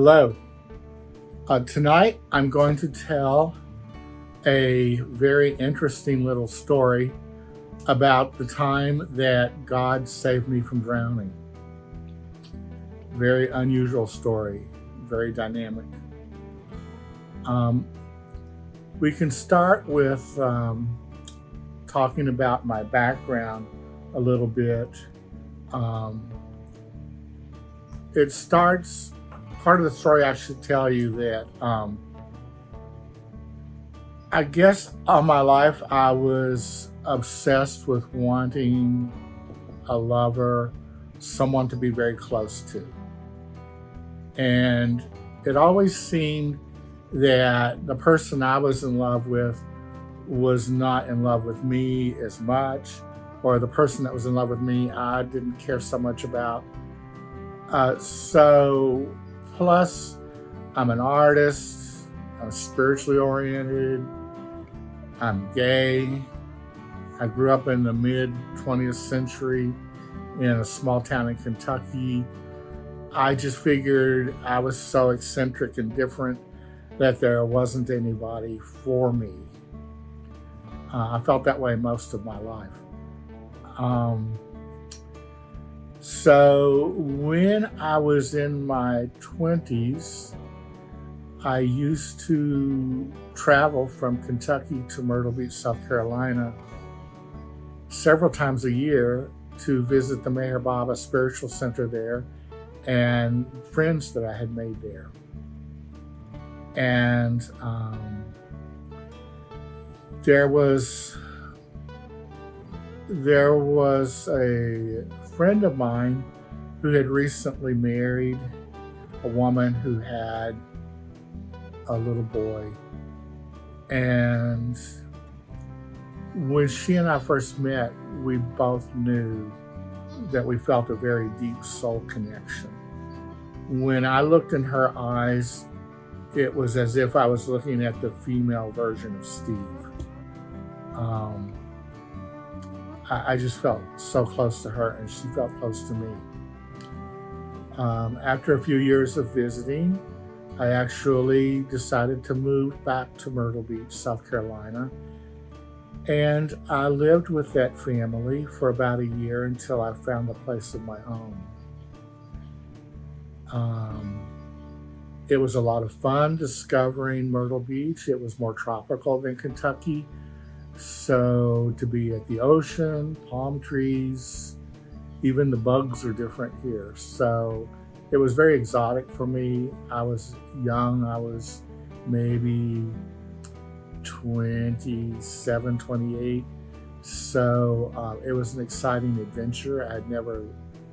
Hello. Tonight I'm going to tell a very interesting little story about the time that God saved me from drowning. Very unusual story, very dynamic. We can start with talking about my background a little bit. It starts, part of the story I should tell you that I guess all my life I was obsessed with wanting a lover, someone to be very close to. And it always seemed that the person I was in love with was not in love with me as much, or the person that was in love with me I didn't care so much about. Plus I'm an artist, I'm spiritually oriented, I'm gay. I grew up in the mid 20th century in a small town in Kentucky. I just figured I was so eccentric and different that there wasn't anybody for me. I felt that way most of my life. So when I was in my 20s, I used to travel from Kentucky to Myrtle Beach, South Carolina, several times a year to visit the Meher Baba Spiritual Center there and friends that I had made there. And there was a friend of mine who had recently married a woman who had a little boy. And when she and I first met, we both knew that we felt a very deep soul connection. When I looked in her eyes, it was as if I was looking at the female version of Steve. I just felt so close to her, and she felt close to me. After a few years of visiting, I actually decided to move back to Myrtle Beach, South Carolina. And I lived with that family for about a year until I found a place of my own. It was a lot of fun discovering Myrtle Beach. It was more tropical than Kentucky. So to be at the ocean, palm trees, even the bugs are different here. So it was very exotic for me. I was young. I was maybe 27, 28. So it was an exciting adventure. I'd never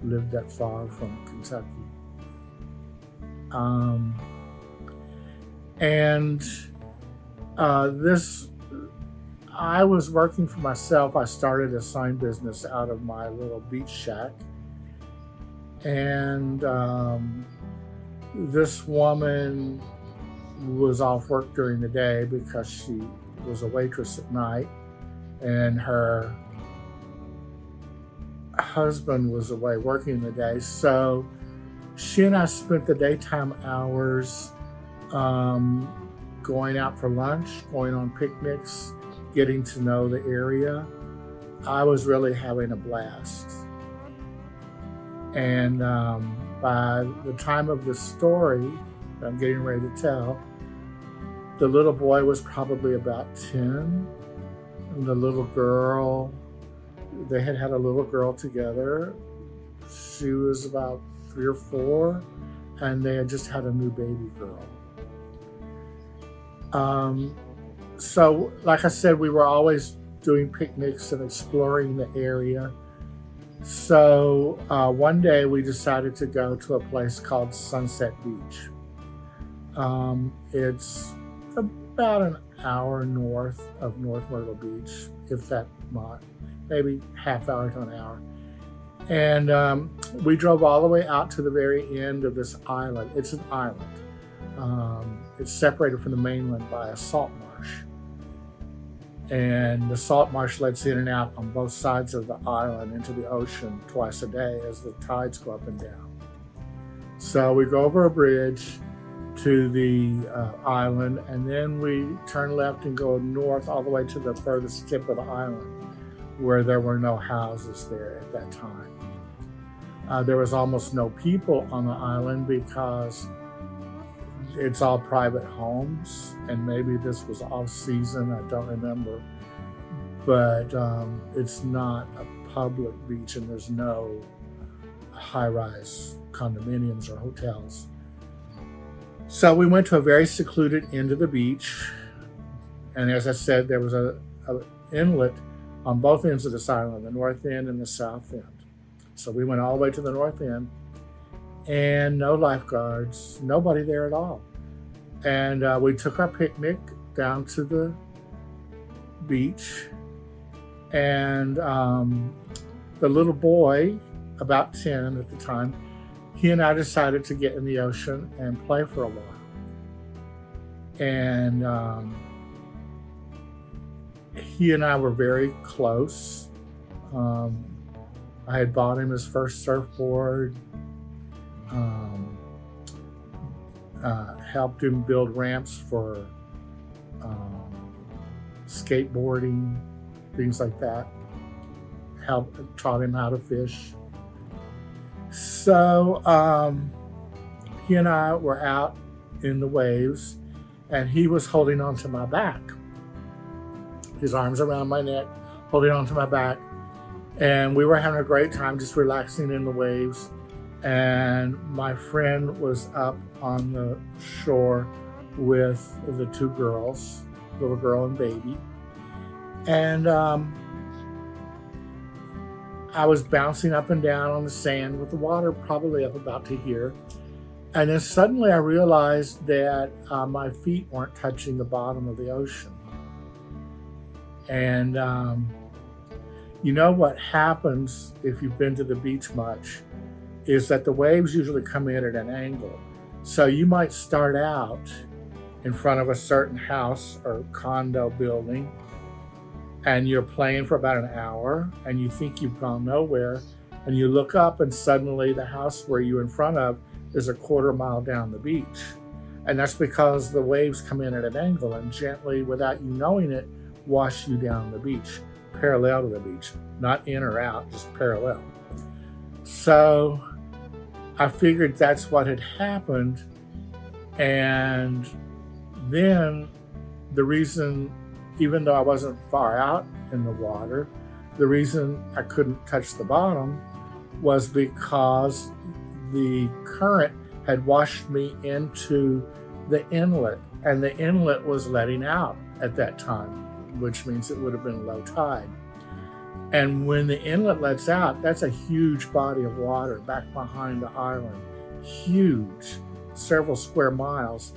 lived that far from Kentucky. I was working for myself. I started a sign business out of my little beach shack. And this woman was off work during the day because she was a waitress at night, and her husband was away working the day. So she and I spent the daytime hours going out for lunch, going on picnics, getting to know the area. I was really having a blast. And by the time of the story that I'm getting ready to tell, the little boy was probably about 10. And the little girl, they had a little girl together. She was about 3 or 4, and they had just had a new baby girl. So, like I said, we were always doing picnics and exploring the area. So one day we decided to go to a place called Sunset Beach. It's about an hour north of North Myrtle Beach, if that much, maybe half hour to an hour. And we drove all the way out to the very end of this island. It's an island. It's separated from the mainland by a salt marsh. And the salt marsh lets in and out on both sides of the island into the ocean twice a day as the tides go up and down. So we go over a bridge, to the island, and then we turn left and go north all the way to the furthest tip of the island, where there were no houses there at that time. There was almost no people on the island because it's all private homes, and maybe this was off season, I don't remember, but it's not a public beach, and there's no high-rise condominiums or hotels. So we went to a very secluded end of the beach, and as I said, there was a inlet on both ends of this island, the north end and the south end. So we went all the way to the north end, and no lifeguards, nobody there at all. And we took our picnic down to the beach, and the little boy, about 10 at the time, he and I decided to get in the ocean and play for a while. And he and I were very close. I had bought him his first surfboard, helped him build ramps for skateboarding, things like that. Taught him how to fish. So he and I were out in the waves, and he was holding onto my back. His arms around my neck, holding onto my back. And we were having a great time just relaxing in the waves. And my friend was up on the shore with the two girls, little girl and baby. And I was bouncing up and down on the sand with the water probably up about to here. And then suddenly I realized that my feet weren't touching the bottom of the ocean. And you know what happens if you've been to the beach much is that the waves usually come in at an angle. So you might start out in front of a certain house or condo building, and you're playing for about an hour, and you think you've gone nowhere, and you look up, and suddenly the house where you're in front of is a quarter mile down the beach. And that's because the waves come in at an angle and gently, without you knowing it, wash you down the beach, parallel to the beach, not in or out, just parallel. So I figured that's what had happened. And then the reason, even though I wasn't far out in the water, the reason I couldn't touch the bottom was because the current had washed me into the inlet, and the inlet was letting out at that time, which means it would have been low tide. And when the inlet lets out, that's a huge body of water back behind the island, huge, several square miles.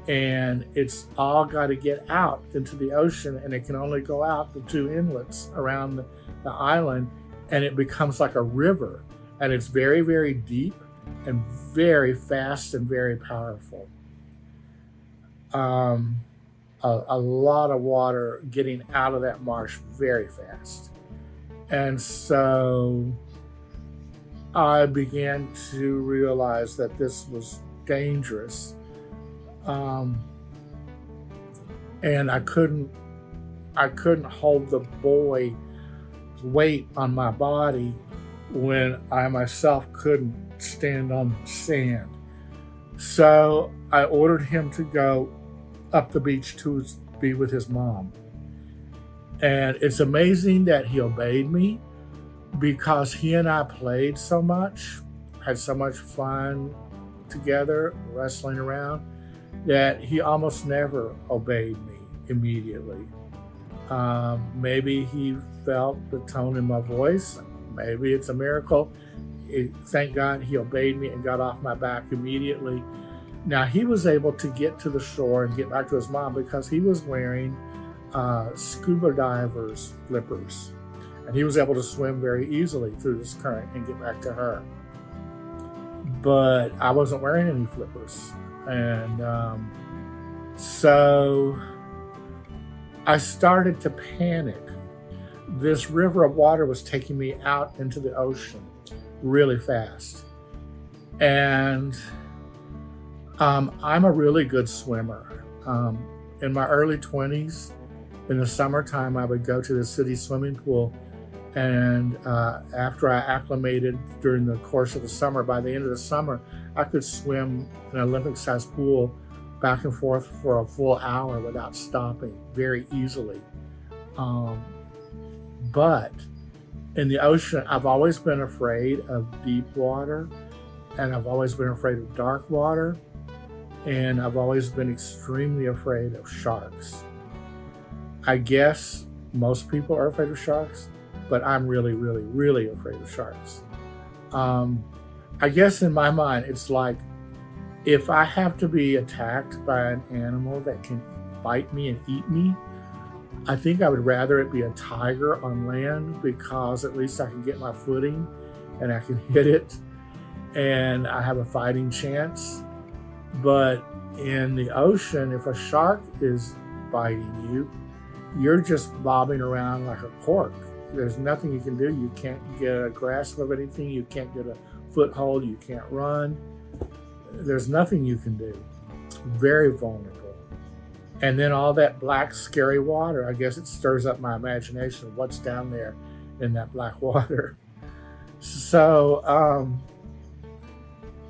And it's all got to get out into the ocean, and it can only go out the two inlets around the island, and it becomes like a river. And it's very, very deep and very fast and very powerful. A lot of water getting out of that marsh very fast. And so I began to realize that this was dangerous. And I couldn't hold the boy's weight on my body when I myself couldn't stand on sand. So I ordered him to go up the beach to be with his mom. And it's amazing that he obeyed me, because he and I played so much, had so much fun together, wrestling around, that he almost never obeyed me immediately. Maybe he felt the tone in my voice. Maybe it's a miracle. Thank God he obeyed me and got off my back immediately. Now, he was able to get to the shore and get back to his mom because he was wearing scuba diver's flippers. And he was able to swim very easily through this current and get back to her. But I wasn't wearing any flippers. And so I started to panic. This river of water was taking me out into the ocean really fast. And I'm a really good swimmer. In my early 20s, in the summertime, I would go to the city swimming pool. And after I acclimated during the course of the summer, by the end of the summer, I could swim an Olympic-sized pool back and forth for a full hour without stopping very easily. Um, but in the ocean, I've always been afraid of deep water, and I've always been afraid of dark water, and I've always been extremely afraid of sharks. I guess most people are afraid of sharks, but I'm really, really, really afraid of sharks. Um, I guess in my mind, it's like if I have to be attacked by an animal that can bite me and eat me, I think I would rather it be a tiger on land, because at least I can get my footing and I can hit it and I have a fighting chance. But in the ocean, if a shark is biting you, you're just bobbing around like a cork. There's nothing you can do. You can't get a grasp of anything. You can't get a foothold. You can't run. There's nothing you can do. Very vulnerable. And then all that black, scary water, I guess it stirs up my imagination of what's down there in that black water. So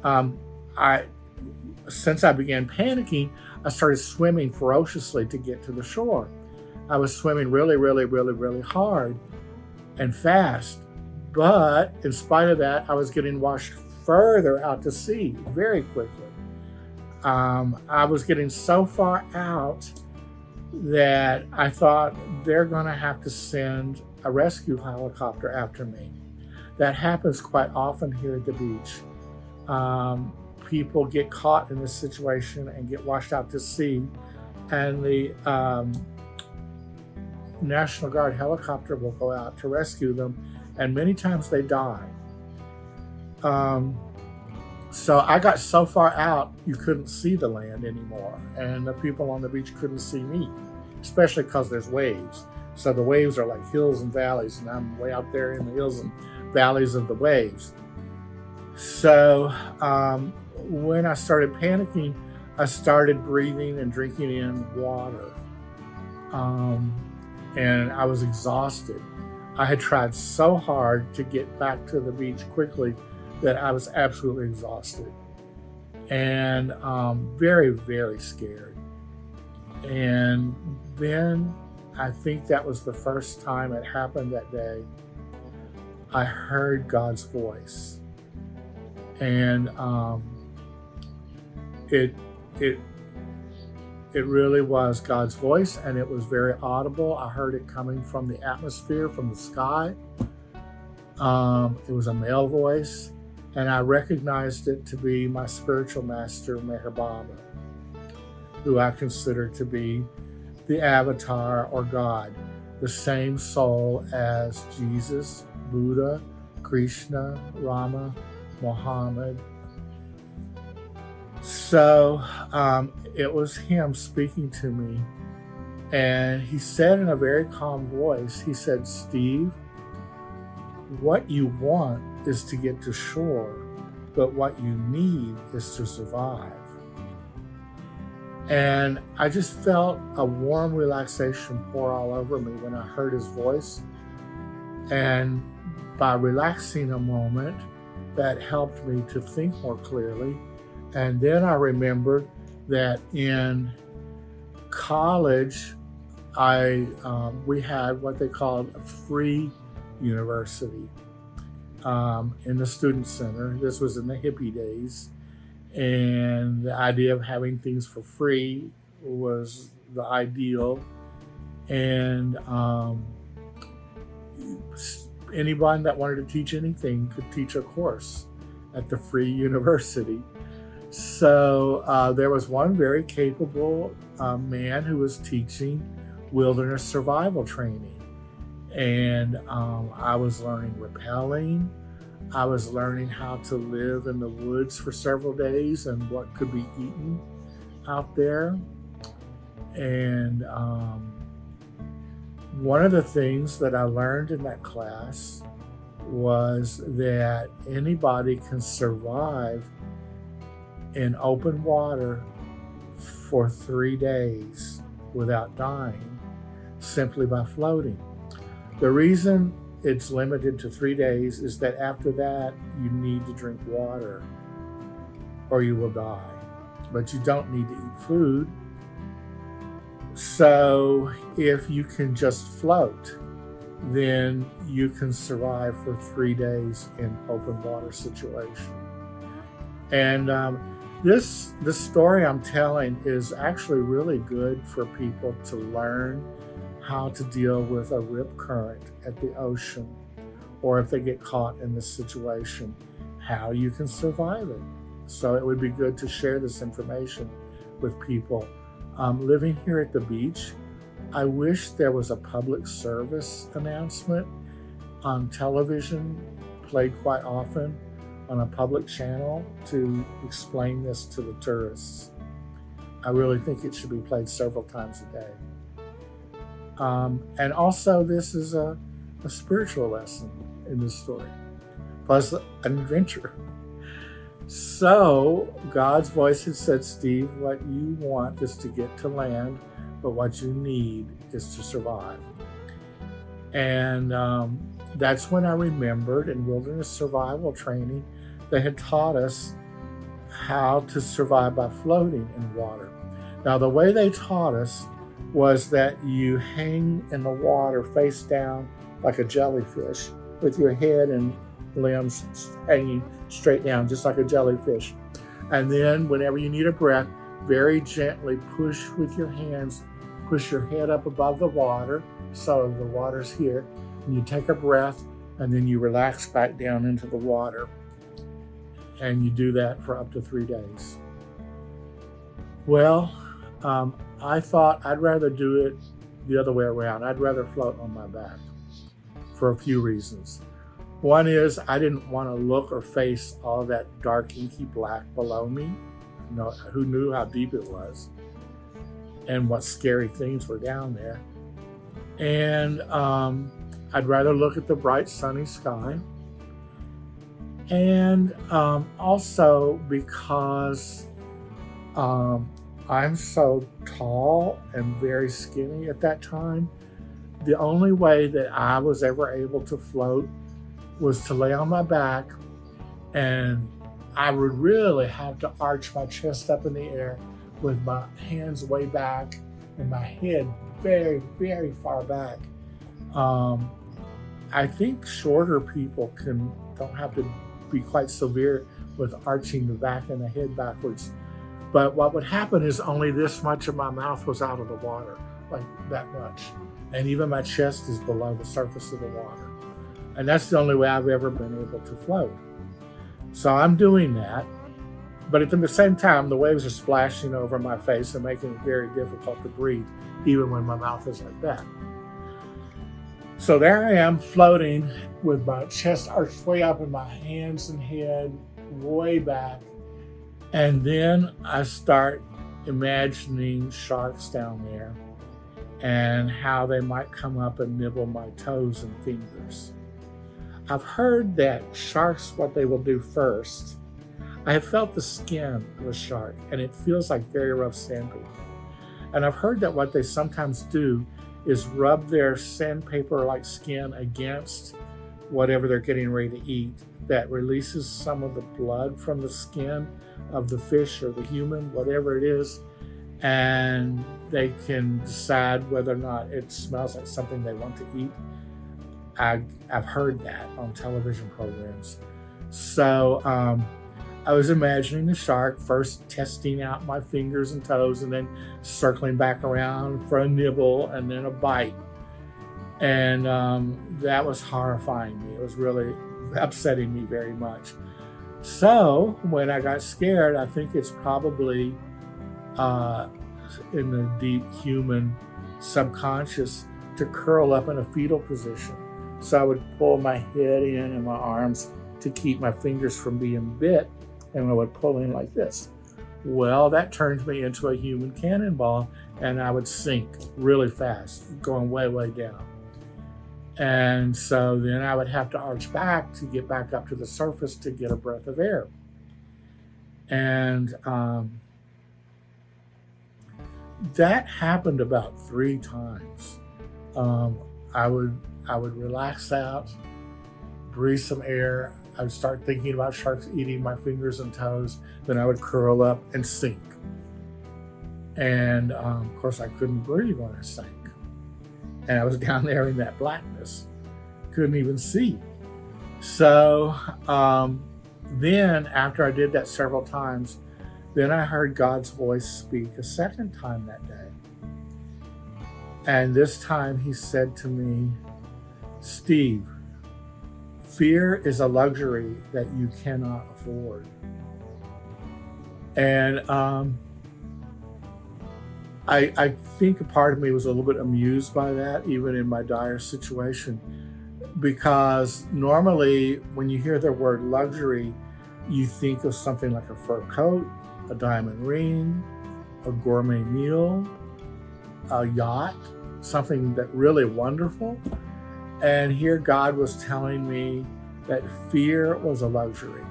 I, since I began panicking, I started swimming ferociously to get to the shore. I was swimming really, really, really, really hard and fast. But in spite of that, I was getting washed further out to sea very quickly. I was getting so far out that I thought they're going to have to send a rescue helicopter after me. That happens quite often here at the beach. People get caught in this situation and get washed out to sea, and the National Guard helicopter will go out to rescue them, and many times they die. So I got so far out, you couldn't see the land anymore, and the people on the beach couldn't see me, especially because there's waves. So the waves are like hills and valleys, and I'm way out there in the hills and valleys of the waves. So when I started panicking, I started breathing and drinking in water. And I was exhausted. I had tried so hard to get back to the beach quickly that I was absolutely exhausted and very, very scared. And then I think that was the first time it happened that day. I heard God's voice, and it really was God's voice, and it was very audible. I heard it coming from the atmosphere, from the sky. It was a male voice, and I recognized it to be my spiritual master, Meher Baba, who I consider to be the avatar or God, the same soul as Jesus, Buddha, Krishna, Rama, Muhammad. So it was him speaking to me, and he said in a very calm voice, he said, "Steve, what you want is to get to shore, but what you need is to survive." And I just felt a warm relaxation pour all over me when I heard his voice. And by relaxing a moment, that helped me to think more clearly. And then I remembered that in college, we had what they called a free university in the student center. This was in the hippie days, and the idea of having things for free was the ideal. And anyone that wanted to teach anything could teach a course at the free university. So there was one very capable man who was teaching wilderness survival training. And I was learning rappelling. I was learning how to live in the woods for several days and what could be eaten out there. And one of the things that I learned in that class was that anybody can survive in open water for 3 days without dying simply by floating. The reason it's limited to 3 days is that after that, you need to drink water or you will die. But you don't need to eat food. So if you can just float, then you can survive for 3 days in open water situation. And this story I'm telling is actually really good for people to learn how to deal with a rip current at the ocean, or if they get caught in this situation, how you can survive it. So it would be good to share this information with people. Living here at the beach, I wish there was a public service announcement on television, played quite often on a public channel, to explain this to the tourists. I really think it should be played several times a day. And also, this is a spiritual lesson in this story, plus an adventure. So God's voice had said, Steve, what you want is to get to land, but what you need is to survive. And that's when I remembered in wilderness survival training, they had taught us how to survive by floating in water. Now, the way they taught us was that you hang in the water face down like a jellyfish with your head and limbs hanging straight down, just like a jellyfish. And then whenever you need a breath, very gently push with your hands, push your head up above the water, so the water's here, and you take a breath, and then you relax back down into the water. And you do that for up to 3 days. Well, I thought I'd rather do it the other way around. I'd rather float on my back for a few reasons. One is I didn't want to look or face all that dark, inky black below me. You know, who knew how deep it was and what scary things were down there. And I'd rather look at the bright, sunny sky. And also because I'm so tall and very skinny at that time, the only way that I was ever able to float was to lay on my back, and I would really have to arch my chest up in the air with my hands way back and my head very, very far back. I think shorter people don't have to be quite severe with arching the back and the head backwards. But what would happen is only this much of my mouth was out of the water, like that much. And even my chest is below the surface of the water. And that's the only way I've ever been able to float. So I'm doing that. But at the same time, the waves are splashing over my face and making it very difficult to breathe, even when my mouth is like that. So there I am floating with my chest arched way up and my hands and head way back. And then I start imagining sharks down there and how they might come up and nibble my toes and fingers. I've heard that sharks, what they will do first, I have felt the skin of a shark and it feels like very rough sandpaper. And I've heard that what they sometimes do is rub their sandpaper-like skin against whatever they're getting ready to eat. That releases some of the blood from the skin of the fish or the human, whatever it is, and they can decide whether or not it smells like something they want to eat. I've heard that on television programs. So I was imagining the shark first testing out my fingers and toes and then circling back around for a nibble and then a bite. And that was horrifying me. It was really upsetting me very much. So when I got scared, I think it's probably in the deep human subconscious to curl up in a fetal position. So I would pull my head in and my arms to keep my fingers from being bit, and I would pull in like this. Well, that turned me into a human cannonball, and I would sink really fast, going way, way down. And so then I would have to arch back to get back up to the surface to get a breath of air. And that happened about 3 times. Um, I would I would relax out, breathe some air. I would start thinking about sharks eating my fingers and toes. Then I would curl up and sink. And of course, I couldn't breathe when I sank. And I was down there in that blackness, couldn't even see. So then, after I did that several times, then I heard God's voice speak a second time that day. And this time he said to me, Steve, fear is a luxury that you cannot afford. And I think a part of me was a little bit amused by that, even in my dire situation, because normally when you hear the word luxury, you think of something like a fur coat, a diamond ring, a gourmet meal, a yacht, something that really wonderful. And here God was telling me that fear was a luxury.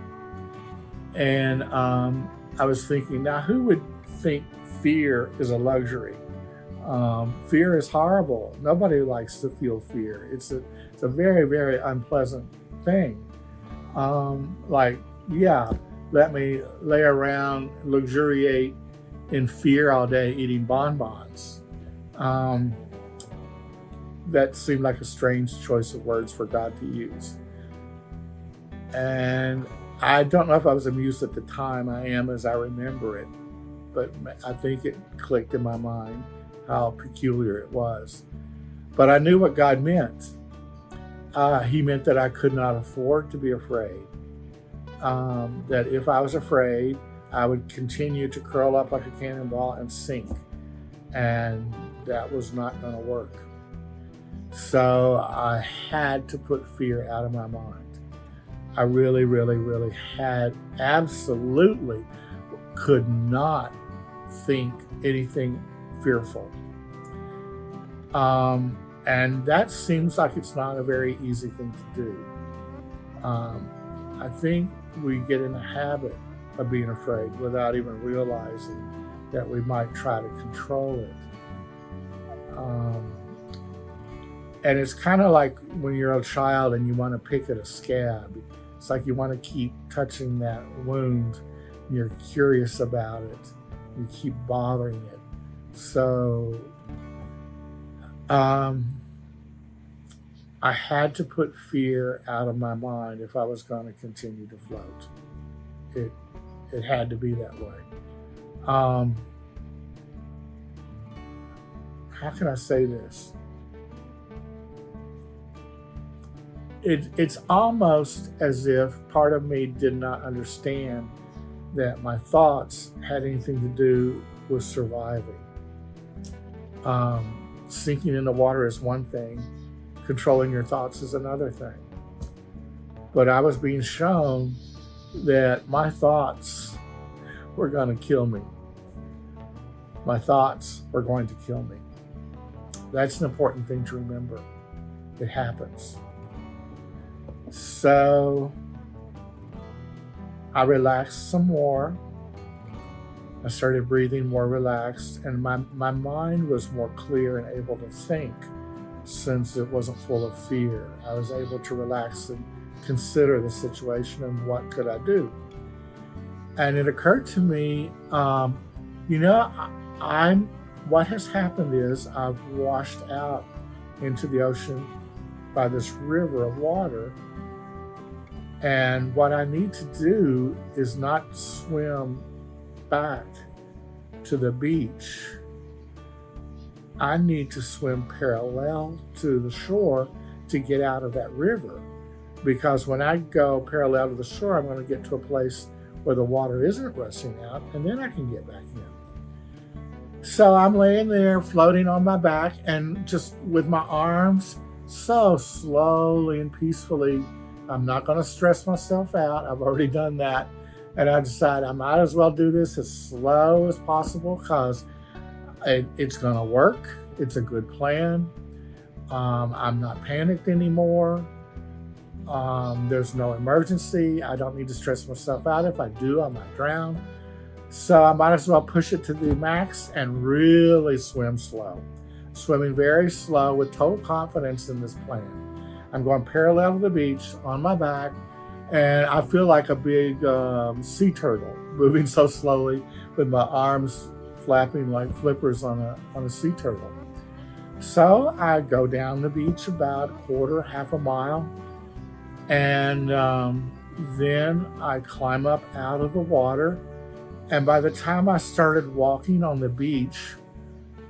And I was thinking, now who would think fear is a luxury? Fear is horrible. Nobody likes to feel fear. It's a very, very unpleasant thing. Let me lay around, luxuriate in fear all day, eating bonbons. That seemed like a strange choice of words for God to use. And I don't know if I was amused at the time. I am as I remember it, but I think it clicked in my mind how peculiar it was. But I knew what God meant. He meant that I could not afford to be afraid. That if I was afraid, I would continue to curl up like a cannonball and sink. And that was not going to work. So I had to put fear out of my mind. I really, really, really absolutely could not think anything fearful. And that seems like it's not a very easy thing to do. I think we get in the habit of being afraid without even realizing that we might try to control it. And it's kind of like when you're a child and you want to pick at a scab. It's like you want to keep touching that wound. And you're curious about it. You keep bothering it. So I had to put fear out of my mind if I was going to continue to float. It had to be that way. How can I say this? It's almost as if part of me did not understand that my thoughts had anything to do with surviving. Sinking in the water is one thing, controlling your thoughts is another thing. But I was being shown that my thoughts were going to kill me. My thoughts were going to kill me. That's an important thing to remember. It happens. So I relaxed some more. I started breathing more relaxed, and my mind was more clear and able to think since it wasn't full of fear. I was able to relax and consider the situation and what could I do. And it occurred to me, what has happened is I've washed out into the ocean by this river of water. And what I need to do is not swim back to the beach. I need to swim parallel to the shore to get out of that river. Because when I go parallel to the shore, I'm going to get to a place where the water isn't rushing out, and then I can get back in. So I'm laying there floating on my back and just with my arms so slowly and peacefully. I'm not going to stress myself out. I've already done that. And I decided I might as well do this as slow as possible because it's going to work. It's a good plan. I'm not panicked anymore. There's no emergency. I don't need to stress myself out. If I do, I might drown. So I might as well push it to the max and really swim slow. Swimming very slow with total confidence in this plan. I'm going parallel to the beach on my back, and I feel like a big sea turtle moving so slowly with my arms flapping like flippers on a sea turtle. So I go down the beach about a quarter, half a mile, and then I climb up out of the water. And by the time I started walking on the beach,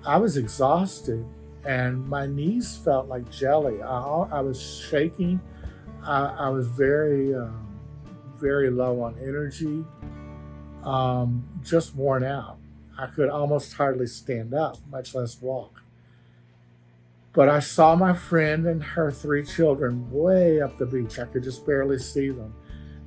I was exhausted and my knees felt like jelly. I was shaking. I was very, very low on energy, just worn out. I could almost hardly stand up, much less walk. But I saw my friend and her 3 children way up the beach. I could just barely see them.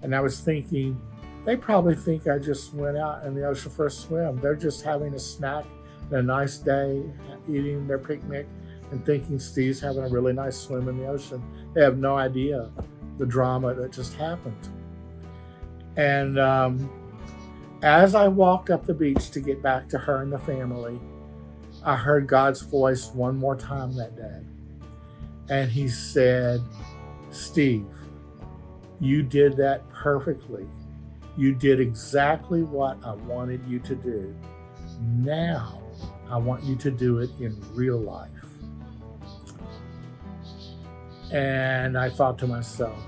And I was thinking, they probably think I just went out in the ocean for a swim. They're just having a snack and a nice day, eating their picnic and thinking Steve's having a really nice swim in the ocean. They have no idea the drama that just happened. And as I walked up the beach to get back to her and the family, I heard God's voice one more time that day. And he said, Steve, you did that perfectly. You did exactly what I wanted you to do. Now, I want you to do it in real life. And I thought to myself,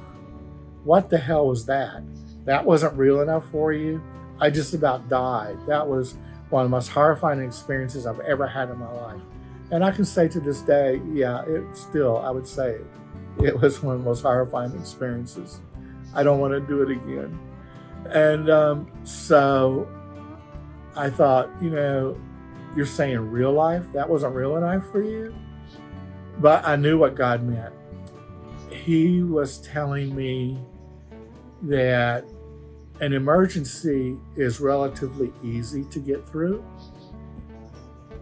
what the hell was that? That wasn't real enough for you? I just about died. That was one of the most horrifying experiences I've ever had in my life. And I can say to this day, yeah, I would say it was one of the most horrifying experiences. I don't want to do it again. And so I thought, you're saying real life? That wasn't real enough for you? But I knew what God meant. He was telling me that an emergency is relatively easy to get through.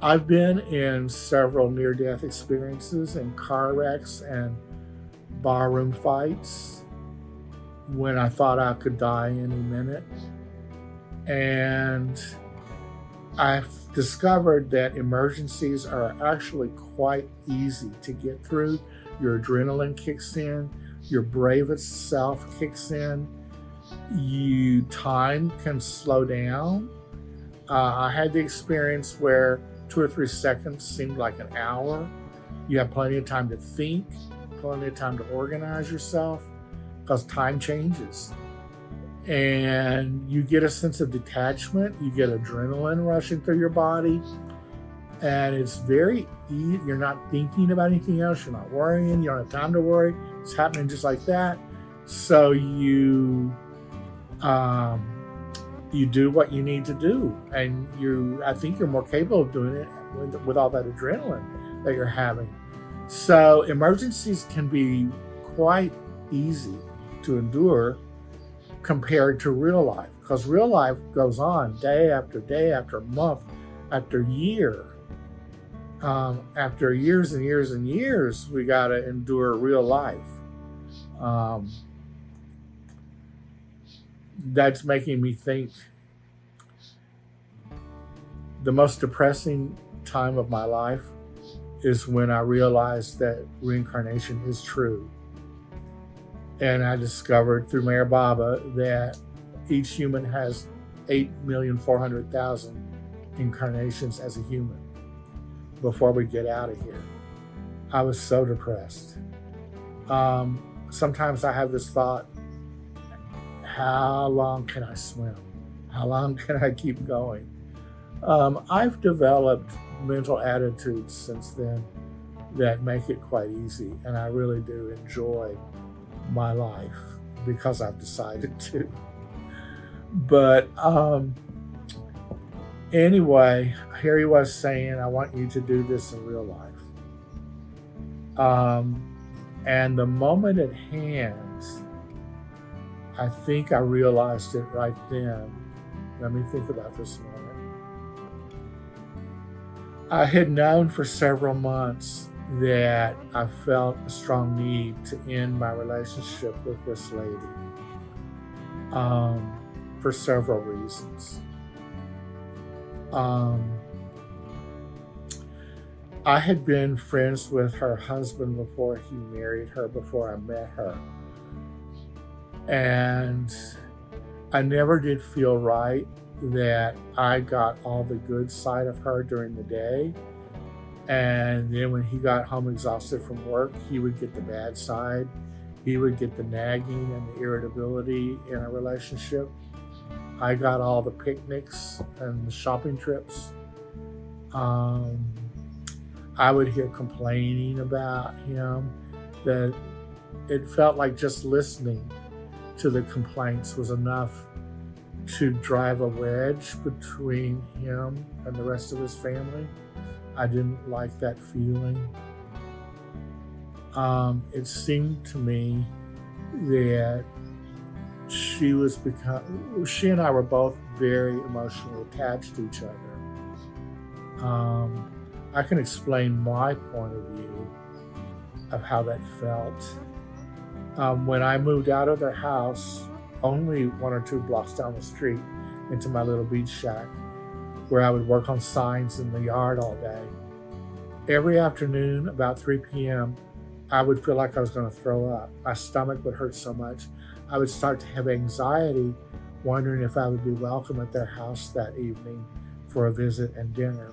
I've been in several near-death experiences and car wrecks and barroom fights when I thought I could die any minute. And I've discovered that emergencies are actually quite easy to get through. Your adrenaline kicks in, your bravest self kicks in, time can slow down. I had the experience where 2 or 3 seconds seemed like an hour. You have plenty of time to think, plenty of time to organize yourself, because time changes. And you get a sense of detachment, you get adrenaline rushing through your body, and it's very easy. You're not thinking about anything else, you're not worrying, you don't have time to worry. It's happening just like that. So you do what you need to do, and I think you're more capable of doing it with all that adrenaline that you're having. So emergencies can be quite easy to endure compared to real life, because real life goes on day after day, after month, after year. After years and years and years, we got to endure real life. That's making me think the most depressing time of my life is when I realized that reincarnation is true. And I discovered through Mayor Baba that each human has 8,400,000 incarnations as a human before we get out of here. I was so depressed. Sometimes I have this thought, how long can I swim? How long can I keep going? I've developed mental attitudes since then that make it quite easy, and I really do enjoy my life because I've decided to. But anyway, here he was saying, I want you to do this in real life. And the moment at hand, I think I realized it right then. Let me think about this a moment. I had known for several months that I felt a strong need to end my relationship with this lady for several reasons. Um, I had been friends with her husband before he married her, before I met her. And I never did feel right that I got all the good side of her during the day. And then when he got home exhausted from work, he would get the bad side. He would get the nagging and the irritability in a relationship. I got all the picnics and the shopping trips. Um, I would hear complaining about him that it felt like just listening to the complaints was enough to drive a wedge between him and the rest of his family. I didn't like that feeling. It seemed to me that she and I were both very emotionally attached to each other. I can explain my point of view of how that felt. When I moved out of their house, only 1 or 2 blocks down the street into my little beach shack, where I would work on signs in the yard all day, every afternoon about 3 p.m., I would feel like I was going to throw up. My stomach would hurt so much. I would start to have anxiety, wondering if I would be welcome at their house that evening for a visit and dinner.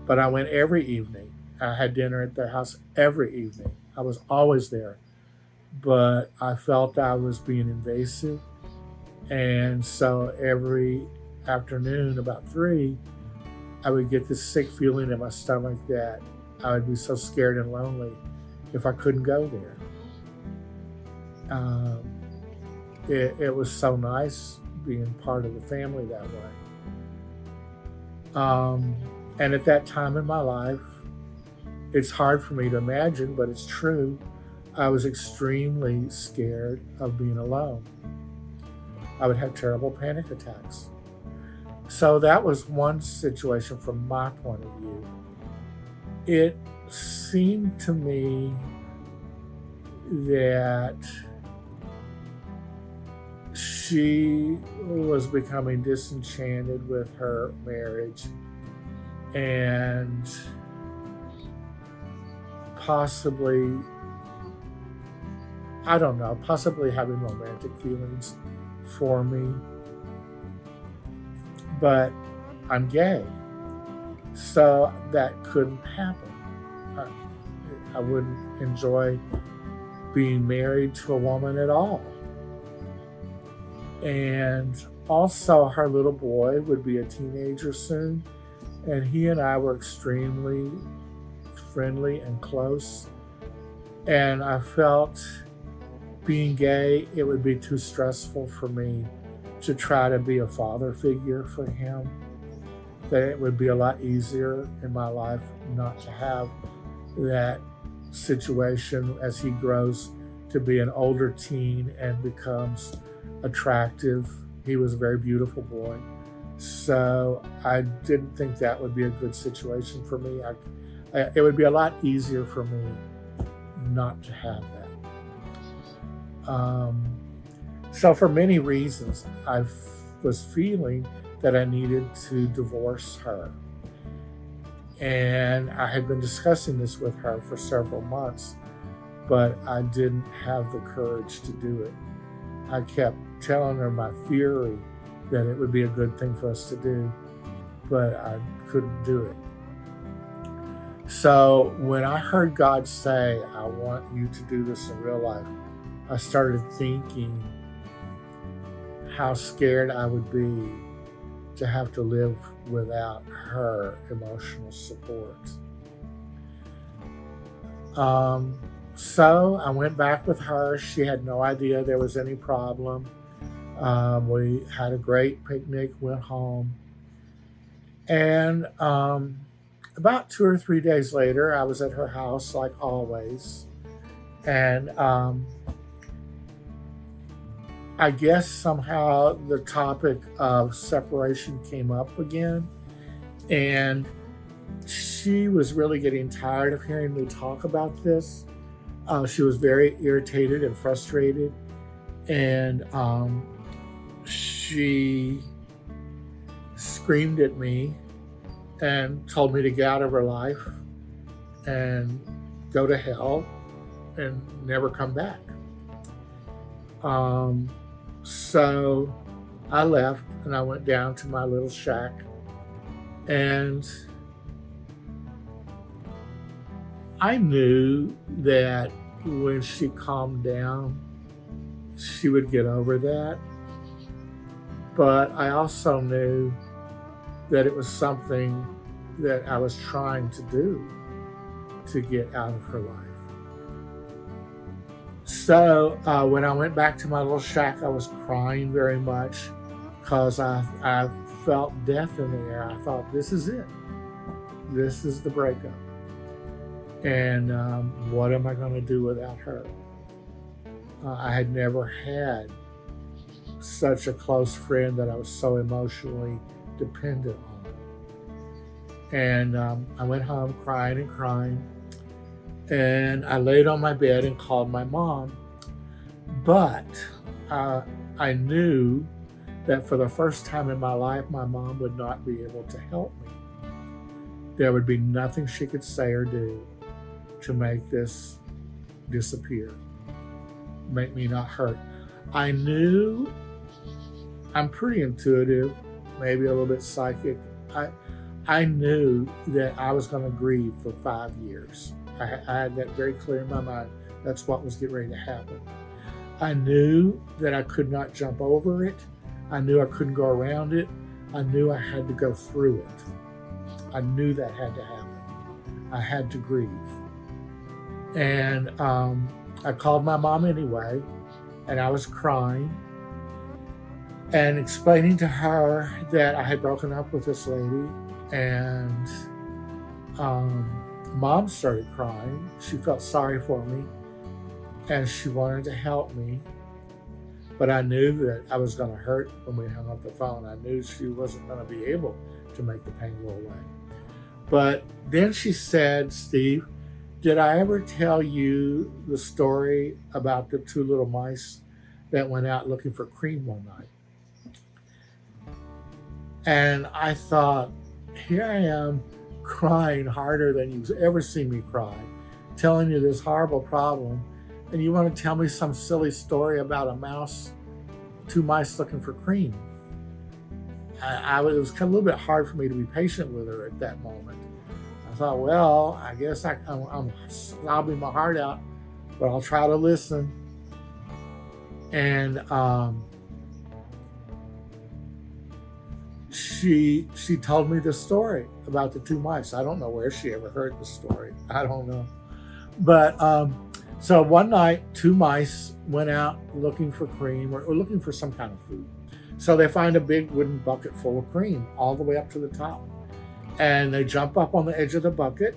But I went every evening. I had dinner at their house every evening. I was always there. But I felt I was being invasive. And so every afternoon, about 3, I would get this sick feeling in my stomach that I would be so scared and lonely if I couldn't go there. It was so nice being part of the family that way. And at that time in my life, it's hard for me to imagine, but it's true, I was extremely scared of being alone. I would have terrible panic attacks. So that was one situation from my point of view. It seemed to me that she was becoming disenchanted with her marriage and possibly, I don't know, possibly having romantic feelings for me. But I'm gay, so that couldn't happen. I wouldn't enjoy being married to a woman at all. And also, her little boy would be a teenager soon, and he and I were extremely friendly and close. And I felt being gay, it would be too stressful for me to try to be a father figure for him, that it would be a lot easier in my life not to have that situation as he grows to be an older teen and becomes attractive. He was a very beautiful boy. So I didn't think that would be a good situation for me. It would be a lot easier for me not to have that. So for many reasons, I was feeling that I needed to divorce her. And I had been discussing this with her for several months, but I didn't have the courage to do it. I kept telling her my theory that it would be a good thing for us to do, but I couldn't do it. So when I heard God say, I want you to do this in real life, I started thinking how scared I would be to have to live without her emotional support. So I went back with her. She had no idea there was any problem. We had a great picnic, went home. And about 2 or 3 days later, I was at her house like always. And I guess somehow the topic of separation came up again. And she was really getting tired of hearing me talk about this. She was very irritated and frustrated, and she screamed at me and told me to get out of her life and go to hell and never come back. So I left and I went down to my little shack, and I knew that when she calmed down, she would get over that. But I also knew that it was something that I was trying to do to get out of her life. So when I went back to my little shack, I was crying very much because I felt death in the air. I thought, this is it. This is the breakup. And what am I going to do without her? I had never had such a close friend that I was so emotionally dependent on. And I went home crying and crying. And I laid on my bed and called my mom. But I knew that for the first time in my life, my mom would not be able to help me. There would be nothing she could say or do to make this disappear, make me not hurt. I knew, I'm pretty intuitive, maybe a little bit psychic. I knew that I was going to grieve for 5 years. I had that very clear in my mind. That's what was getting ready to happen. I knew that I could not jump over it. I knew I couldn't go around it. I knew I had to go through it. I knew that had to happen. I had to grieve. And I called my mom anyway, and I was crying and explaining to her that I had broken up with this lady. And Mom started crying. She felt sorry for me, and she wanted to help me. But I knew that I was going to hurt when we hung up the phone. I knew she wasn't going to be able to make the pain go away. But then she said, Steve, did I ever tell you the story about the 2 little mice that went out looking for cream one night? And I thought, here I am crying harder than you've ever seen me cry, telling you this horrible problem, and you want to tell me some silly story about a mouse, 2 mice looking for cream. It was kind of a little bit hard for me to be patient with her at that moment. I thought, well, I guess I'm sobbing my heart out, but I'll try to listen. And she told me the story about the 2 mice. I don't know where she ever heard the story. I don't know. But so one night, 2 mice went out looking for cream or looking for some kind of food. So they find a big wooden bucket full of cream all the way up to the top. And they jump up on the edge of the bucket,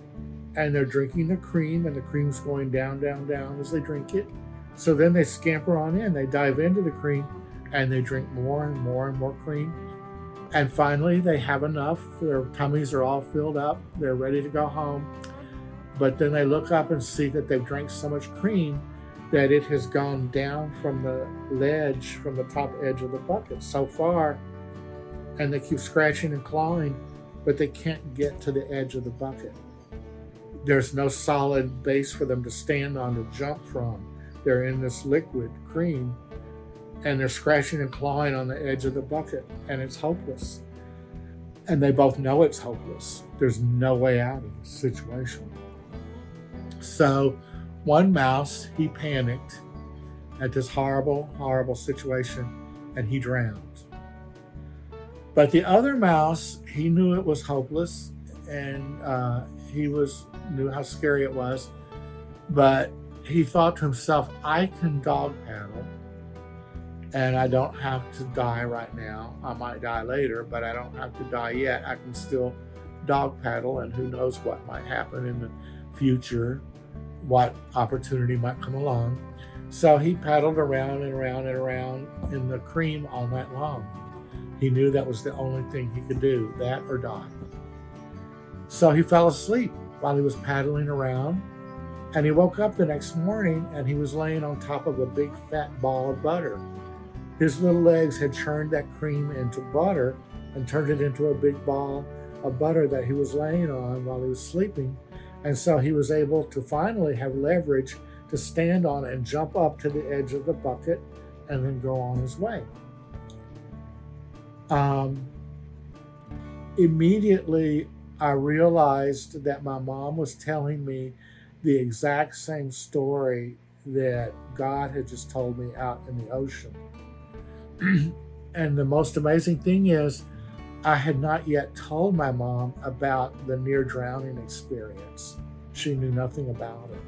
and they're drinking the cream, and the cream's going down, down, down as they drink it. So then they scamper on in, they dive into the cream, and they drink more and more and more cream. And finally, they have enough. Their tummies are all filled up. They're ready to go home. But then they look up and see that they've drank so much cream that it has gone down from the ledge, from the top edge of the bucket so far. And they keep scratching and clawing, but they can't get to the edge of the bucket. There's no solid base for them to stand on to jump from. They're in this liquid cream, and they're scratching and clawing on the edge of the bucket, and it's hopeless. And they both know it's hopeless. There's no way out of this situation. So one mouse, he panicked at this horrible, horrible situation, and he drowned. But the other mouse, he knew it was hopeless, and he knew how scary it was, but he thought to himself, I can dog paddle, and I don't have to die right now. I might die later, but I don't have to die yet. I can still dog paddle, and who knows what might happen in the future, what opportunity might come along. So he paddled around and around and around in the cream all night long. He knew that was the only thing he could do, that or die. So he fell asleep while he was paddling around, and he woke up the next morning and he was laying on top of a big fat ball of butter. His little legs had churned that cream into butter and turned it into a big ball of butter that he was laying on while he was sleeping. And so he was able to finally have leverage to stand on and jump up to the edge of the bucket and then go on his way. Immediately, I realized that my mom was telling me the exact same story that God had just told me out in the ocean. And the most amazing thing is, I had not yet told my mom about the near drowning experience. She knew nothing about it.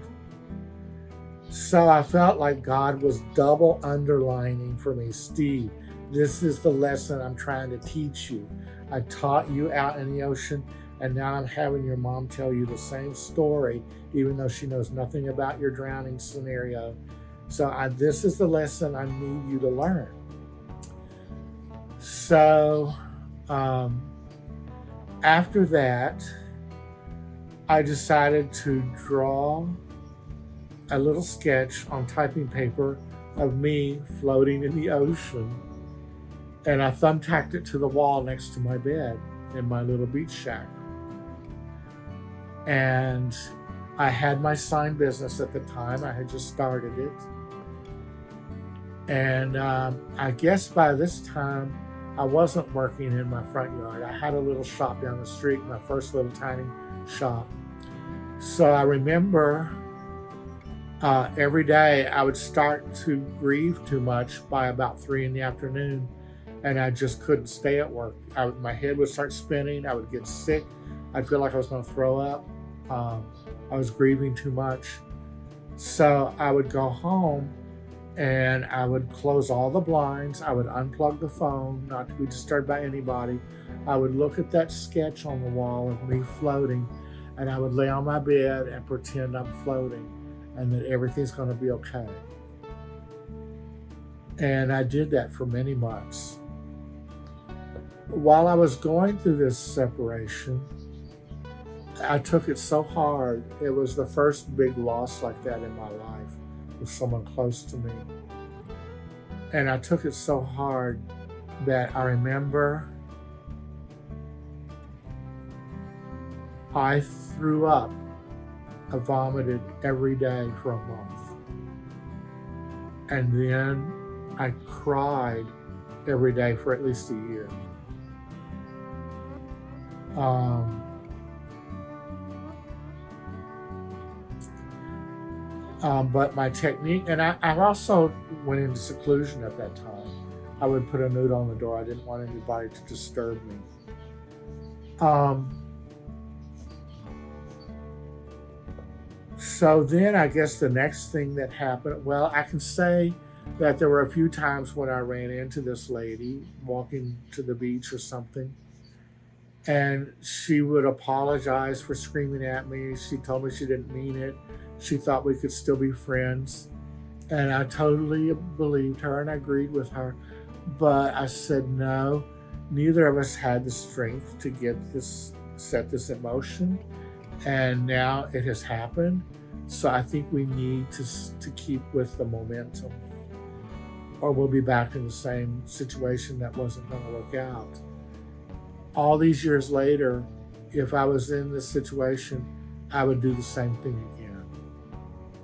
So I felt like God was double underlining for me, Steve, this is the lesson I'm trying to teach you. I taught you out in the ocean, and now I'm having your mom tell you the same story, even though she knows nothing about your drowning scenario. So this is the lesson I need you to learn. So after that, I decided to draw a little sketch on typing paper of me floating in the ocean, and I thumbtacked it to the wall next to my bed in my little beach shack. And I had my sign business at the time. I had just started it. And I guess by this time, I wasn't working in my front yard. I had a little shop down the street, my first little tiny shop. So I remember every day I would start to grieve too much by about 3 p.m, and I just couldn't stay at work. My head would start spinning. I would get sick. I'd feel like I was going to throw up. I was grieving too much. So I would go home and I would close all the blinds. I would unplug the phone, not to be disturbed by anybody. I would look at that sketch on the wall of me floating, and I would lay on my bed and pretend I'm floating and that everything's going to be okay. And I did that for many months. While I was going through this separation, I took it so hard. It was the first big loss like that in my life with someone close to me. And I took it so hard that I remember I threw up. I vomited every day for a month. And then I cried every day for at least a year. But my technique, and I also went into seclusion at that time. I would put a note on the door. I didn't want anybody to disturb me. So then I guess the next thing that happened, well, I can say that there were a few times when I ran into this lady walking to the beach or something, and she would apologize for screaming at me. She told me she didn't mean it. She thought we could still be friends. And I totally believed her and I agreed with her. But I said, no, neither of us had the strength to set this in motion. And now it has happened. So I think we need to keep with the momentum, or we'll be back in the same situation that wasn't going to work out. All these years later, if I was in this situation, I would do the same thing again.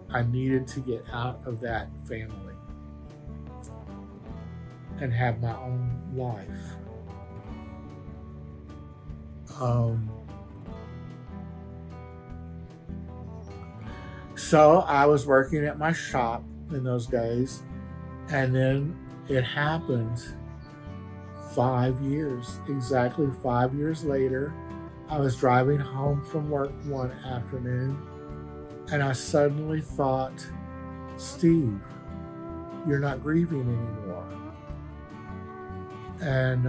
I needed to get out of that family and have my own life. So I was working at my shop in those days, and then it happened 5 years, exactly 5 years later. I was driving home from work one afternoon, and I suddenly thought, Steve, you're not grieving anymore. And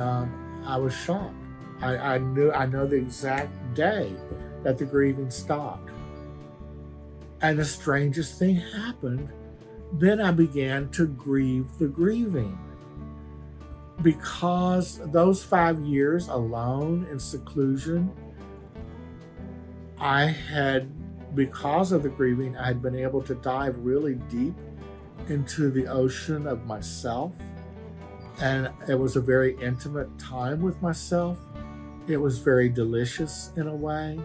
I was shocked. I know the exact day that the grieving stopped. And the strangest thing happened. Then I began to grieve the grieving. Because those 5 years alone in seclusion I had, because of the grieving, I had been able to dive really deep into the ocean of myself. And it was a very intimate time with myself. It was very delicious in a way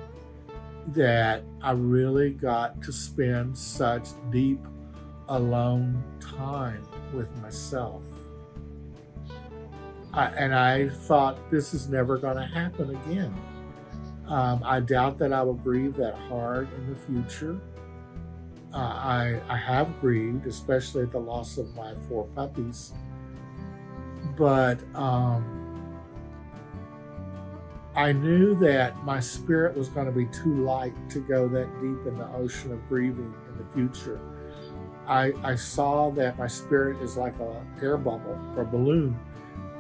that I really got to spend such deep, alone time with myself. And I thought, this is never going to happen again. I doubt that I will grieve that hard in the future. I have grieved, especially at the loss of my 4 puppies. But I knew that my spirit was going to be too light to go that deep in the ocean of grieving in the future. I saw that my spirit is like an air bubble or balloon,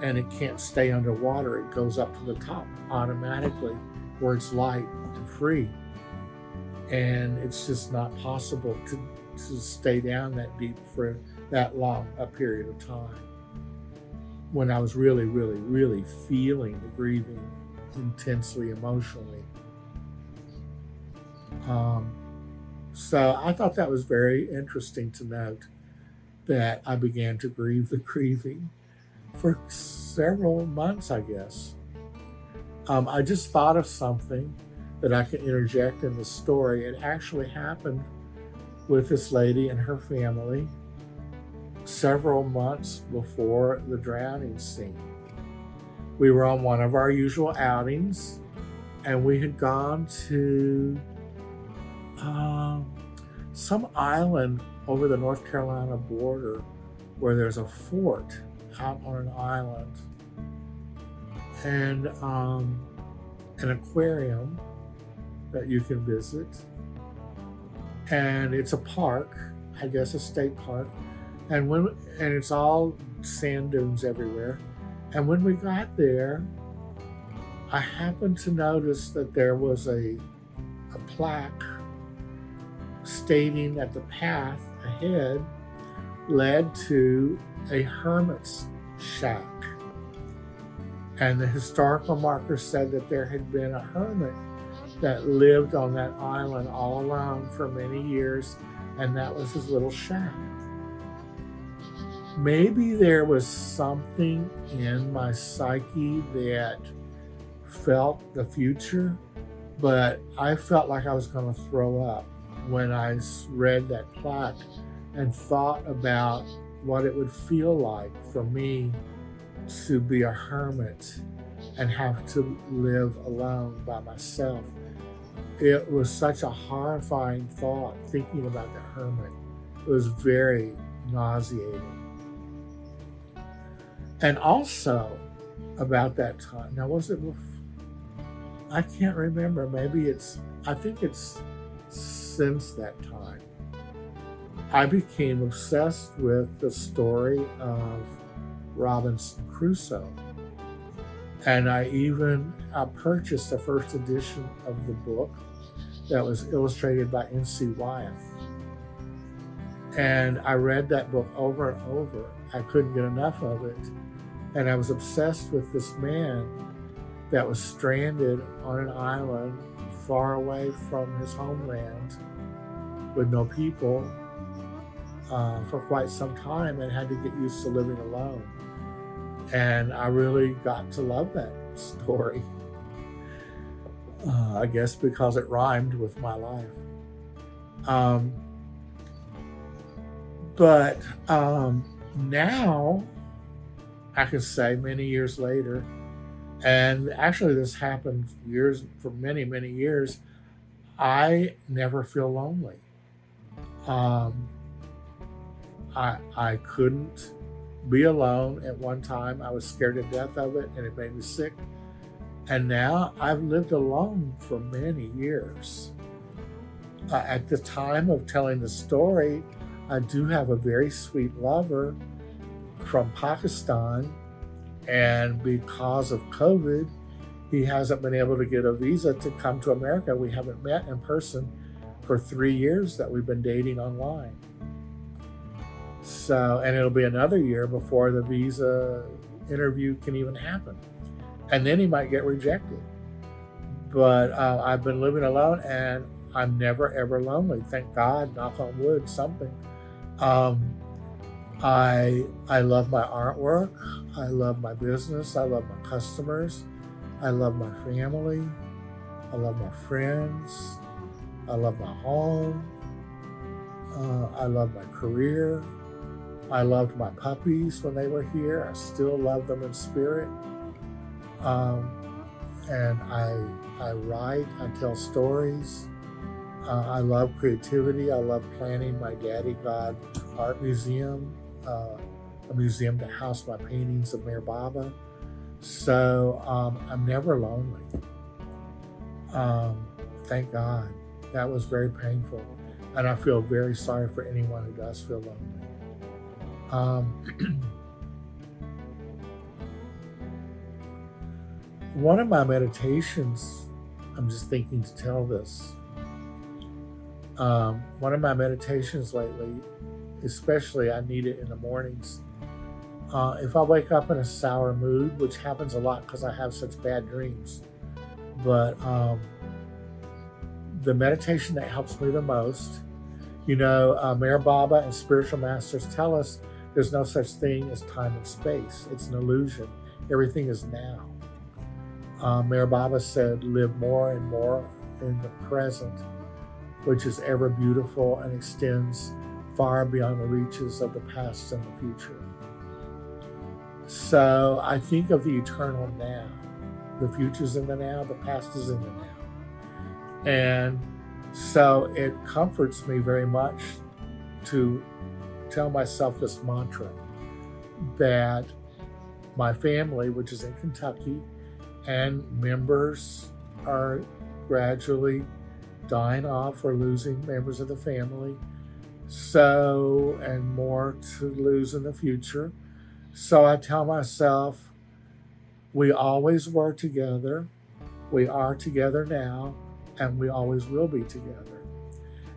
and it can't stay underwater. It goes up to the top automatically where it's light and free. And it's just not possible to stay down that deep for that long a period of time. When I was really, really, really feeling the grieving intensely emotionally. So I thought that was very interesting to note that I began to grieve the grieving for several months, I guess. I just thought of something that I can interject in the story. It actually happened with this lady and her family several months before the drowning scene. We were on one of our usual outings, and we had gone to some island over the North Carolina border where there's a fort out on an island, and an aquarium that you can visit. And it's a park, I guess a state park. And it's all sand dunes everywhere. And when we got there, I happened to notice that there was a plaque stating that the path ahead led to a hermit's shack. And the historical marker said that there had been a hermit that lived on that island all alone for many years, and that was his little shack. Maybe there was something in my psyche that felt the future, but I felt like I was going to throw up when I read that plaque and thought about what it would feel like for me to be a hermit and have to live alone by myself. It was such a horrifying thought thinking about the hermit. It was very nauseating. And also about that time, now was it, I can't remember, I think it's since that time, I became obsessed with the story of Robinson Crusoe. And I even purchased the first edition of the book that was illustrated by N.C. Wyeth. And I read that book over and over. I couldn't get enough of it. And I was obsessed with this man that was stranded on an island far away from his homeland with no people for quite some time, and had to get used to living alone. And I really got to love that story. I guess because it rhymed with my life. But now I can say many years later, and actually this happened for many, many years, I never feel lonely. I couldn't be alone at one time. I was scared to death of it, and it made me sick. And now I've lived alone for many years. At the time of telling the story, I do have a very sweet lover from Pakistan, and because of COVID, he hasn't been able to get a visa to come to America. We haven't met in person for 3 years that we've been dating online. So, and it'll be another year before the visa interview can even happen. And then he might get rejected. But I've been living alone, and I'm never ever lonely. Thank God, knock on wood, something. Um, I love my artwork. I love my business. I love my customers. I love my family. I love my friends. I love my home. I love my career. I loved my puppies when they were here. I still love them in spirit. Um, and I write. I tell stories. I love creativity. I love planning my Daddy God art museum, a museum to house my paintings of Mayor Baba. So I'm never lonely. Thank God. That was very painful. And I feel very sorry for anyone who does feel lonely. One of my meditations, I'm just thinking to tell this. One of my meditations lately, especially I need it in the mornings. If I wake up in a sour mood, which happens a lot because I have such bad dreams, but the meditation that helps me the most, Mayor Baba and spiritual masters tell us there's no such thing as time and space. It's an illusion. Everything is now. Mayor Baba said, live more and more in the present, which is ever beautiful and extends far beyond the reaches of the past and the future. So I think of the eternal now. The future's in the now, the past is in the now. And so it comforts me very much to tell myself this mantra that my family, which is in Kentucky, and members are gradually dying off or losing members of the family. So, and more to lose in the future. So I tell myself, we always were together, we are together now, and we always will be together.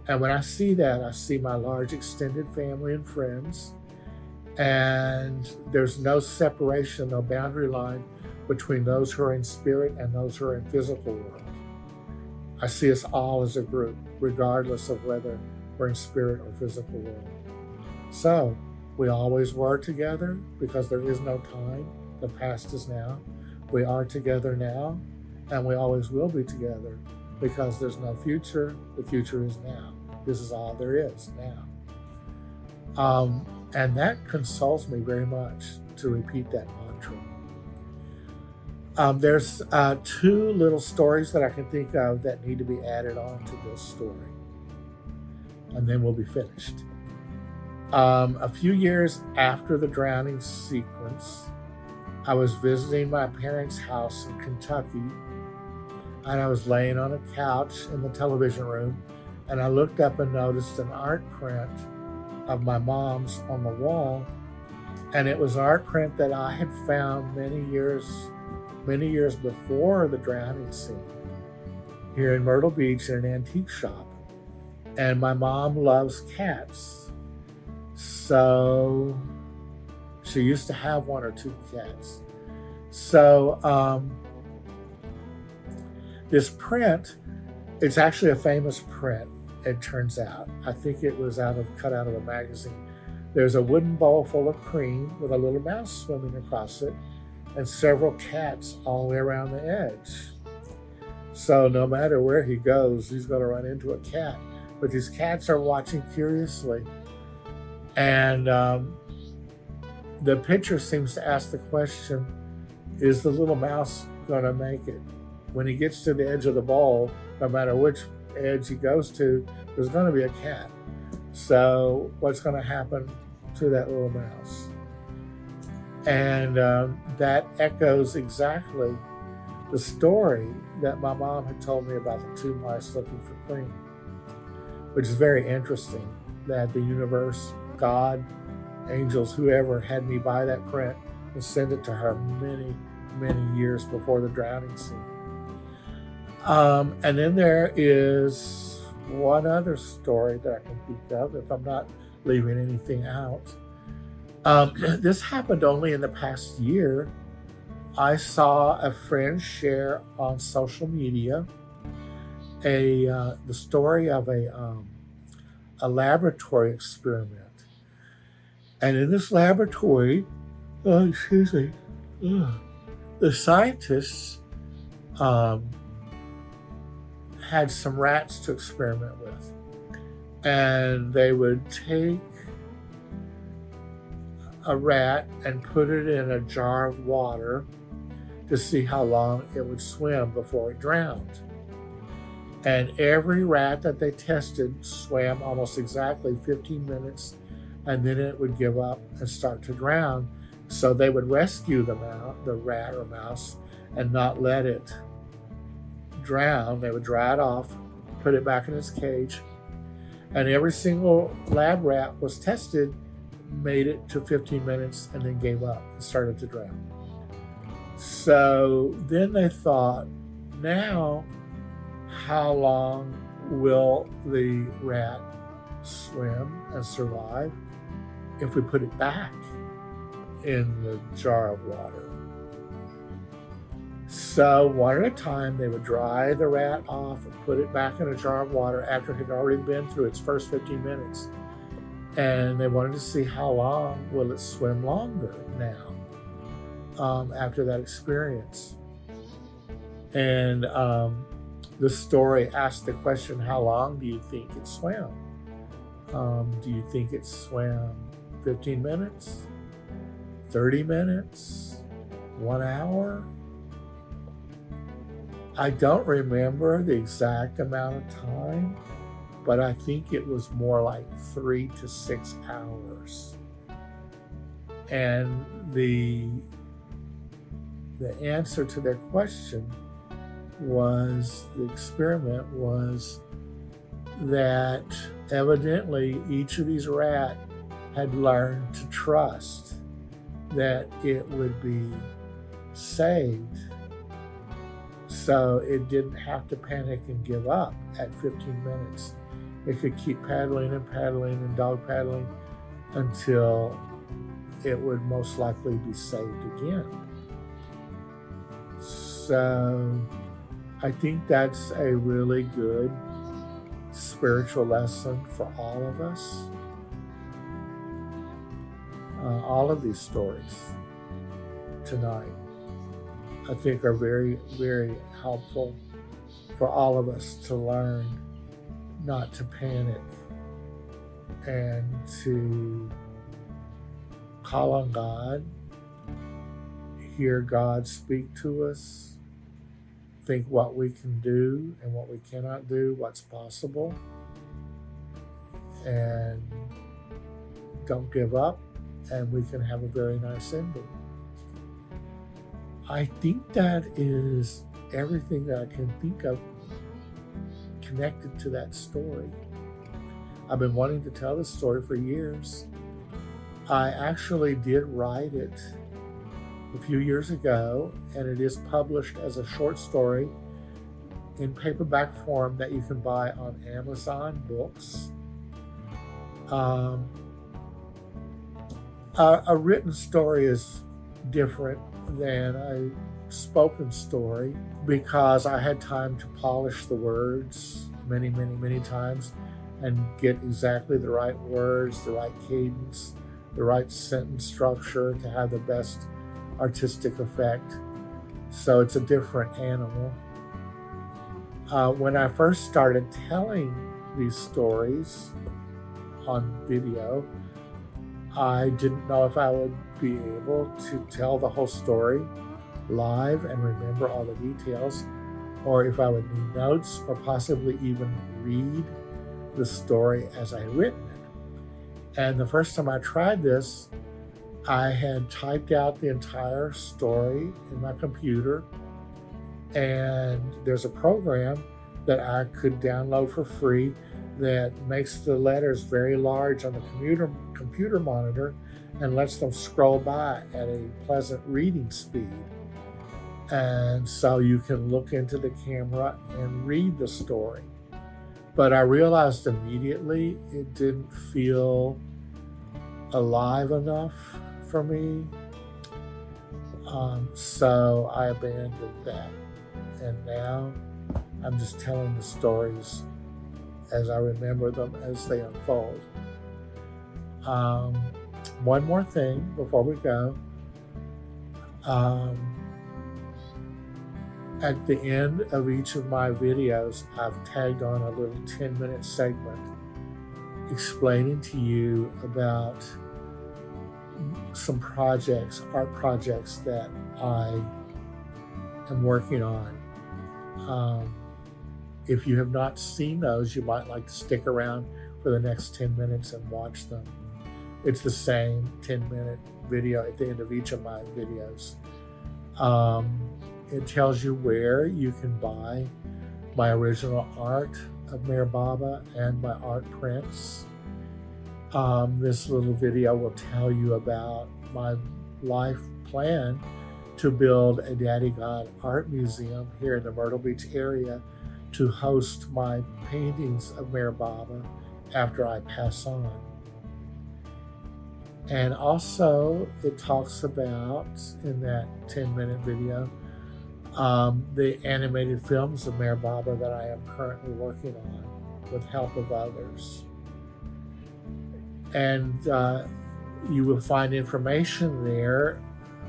And when I see that, I see my large extended family and friends, and there's no separation, no boundary line between those who are in spirit and those who are in physical world. I see us all as a group, regardless of whether we're in spirit or physical world. So we always were together because there is no time. The past is now. We are together now, and we always will be together because there's no future. The future is now. This is all there is now. And that consoles me very much to repeat that mantra. There's two little stories that I can think of that need to be added on to this story, and then we'll be finished. A few years after the drowning sequence, I was visiting my parents' house in Kentucky, and I was laying on a couch in the television room, and I looked up and noticed an art print of my mom's on the wall, and it was an art print that I had found many years before the drowning scene here in Myrtle Beach in an antique shop. And my mom loves cats, so she used to have one or two cats. So this print, it's actually a famous print, it turns out. I think it was cut out of a magazine. There's a wooden bowl full of cream with a little mouse swimming across it and several cats all the way around the edge. So no matter where he goes, he's going to run into a cat. But these cats are watching curiously. And the picture seems to ask the question, is the little mouse going to make it? When he gets to the edge of the bowl, no matter which edge he goes to, there's going to be a cat. So what's going to happen to that little mouse? And that echoes exactly the story that my mom had told me about the two mice looking for cream, which is very interesting that the universe, God, angels, whoever had me buy that print and send it to her many, many years before the drowning scene. And then there is one other story that I can think of, if I'm not leaving anything out. This happened only in the past year, I saw a friend share on social media the story of a laboratory experiment, and in this laboratory, excuse me, the scientists um, had some rats to experiment with, and they would take a rat and put it in a jar of water to see how long it would swim before it drowned. And every rat that they tested swam almost exactly 15 minutes, and then it would give up and start to drown. So they would rescue the rat or mouse, and not let it drown. They would dry it off, put it back in its cage, and every single lab rat was tested, made it to 15 minutes, and then gave up and started to drown. So then they thought, now how long will the rat swim and survive if we put it back in the jar of water? So one at a time, they would dry the rat off and put it back in a jar of water after it had already been through its first 15 minutes. And they wanted to see how long will it swim longer now after that experience. And the story asked the question, how long do you think it swam? Do you think it swam 15 minutes, 30 minutes, 1 hour? I don't remember the exact amount of time, but I think it was more like 3 to 6 hours. And the answer to their question was, the experiment was that evidently each of these rats had learned to trust that it would be saved. So it didn't have to panic and give up at 15 minutes. It could keep paddling and dog paddling until it would most likely be saved again. So I think that's a really good spiritual lesson for all of us. All of these stories tonight, I think, are very, very helpful for all of us to learn not to panic and to call on God, hear God speak to us, think what we can do and what we cannot do, what's possible, and don't give up, and we can have a very nice ending. I think that is everything that I can think of connected to that story. I've been wanting to tell this story for years. I actually did write it a few years ago, and it is published as a short story in paperback form that you can buy on Amazon Books. A written story is different than a spoken story because I had time to polish the words many, many, many times and get exactly the right words, the right cadence, the right sentence structure to have the best artistic effect. So it's a different animal. When I first started telling these stories on video, I didn't know if I would be able to tell the whole story live and remember all the details, or if I would need notes or possibly even read the story as I had written it. And the first time I tried this, I had typed out the entire story in my computer, and there's a program that I could download for free that makes the letters very large on the computer monitor and lets them scroll by at a pleasant reading speed. And so you can look into the camera and read the story. But I realized immediately it didn't feel alive enough for me. So I abandoned that. And now I'm just telling the stories as I remember them as they unfold. One more thing before we go. At the end of each of my videos, I've tagged on a little 10-minute segment explaining to you about some projects, art projects that I am working on. If you have not seen those, you might like to stick around for the next 10 minutes and watch them. It's the same 10-minute video at the end of each of my videos. It tells you where you can buy my original art of Mayor Baba and my art prints. This little video will tell you about my life plan to build a Daddy God art museum here in the Myrtle Beach area to host my paintings of Mayor Baba after I pass on. And also it talks about, in that 10-minute video, the animated films of Mayor Baba that I am currently working on with help of others. And you will find information there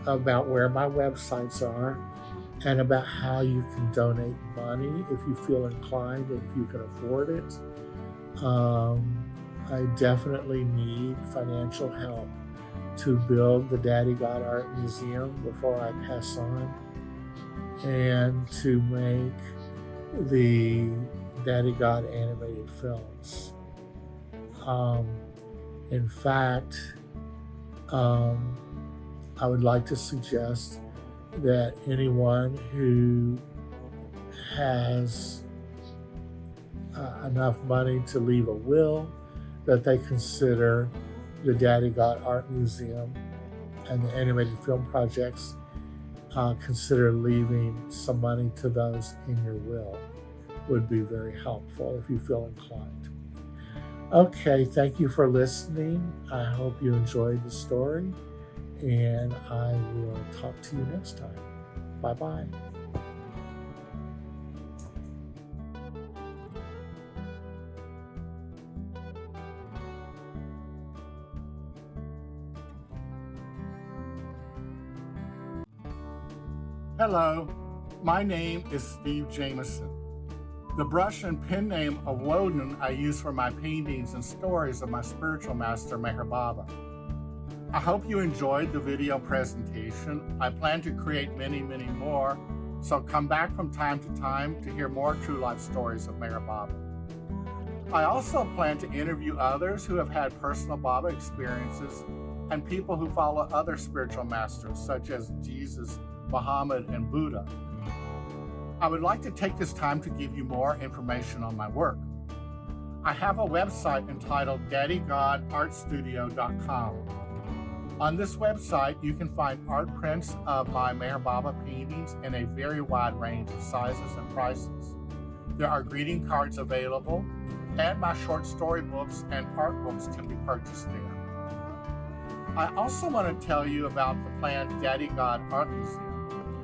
about where my websites are and about how you can donate money if you feel inclined and if you can afford it. I definitely need financial help to build the Daddy God Art Museum before I pass on, and to make the Daddy God animated films. In fact, I would like to suggest that anyone who has enough money to leave a will, that they consider the Daddy God Art Museum and the animated film projects, consider leaving some money to those in your will. Would be very helpful if you feel inclined. Okay, thank you for listening. I hope you enjoyed the story, and I will talk to you next time. Bye-bye. Hello, my name is Steve Jameson. The brush and pen name of Wodin I use for my paintings and stories of my spiritual master, Meher Baba. I hope you enjoyed the video presentation. I plan to create many, many more, so come back from time to time to hear more true life stories of Meher Baba. I also plan to interview others who have had personal Baba experiences and people who follow other spiritual masters such as Jesus, Muhammad, and Buddha. I would like to take this time to give you more information on my work. I have a website entitled daddygodartstudio.com. On this website, you can find art prints of my Meher Baba paintings in a very wide range of sizes and prices. There are greeting cards available, and my short story books and art books can be purchased there. I also want to tell you about the planned Daddy God Art Museum.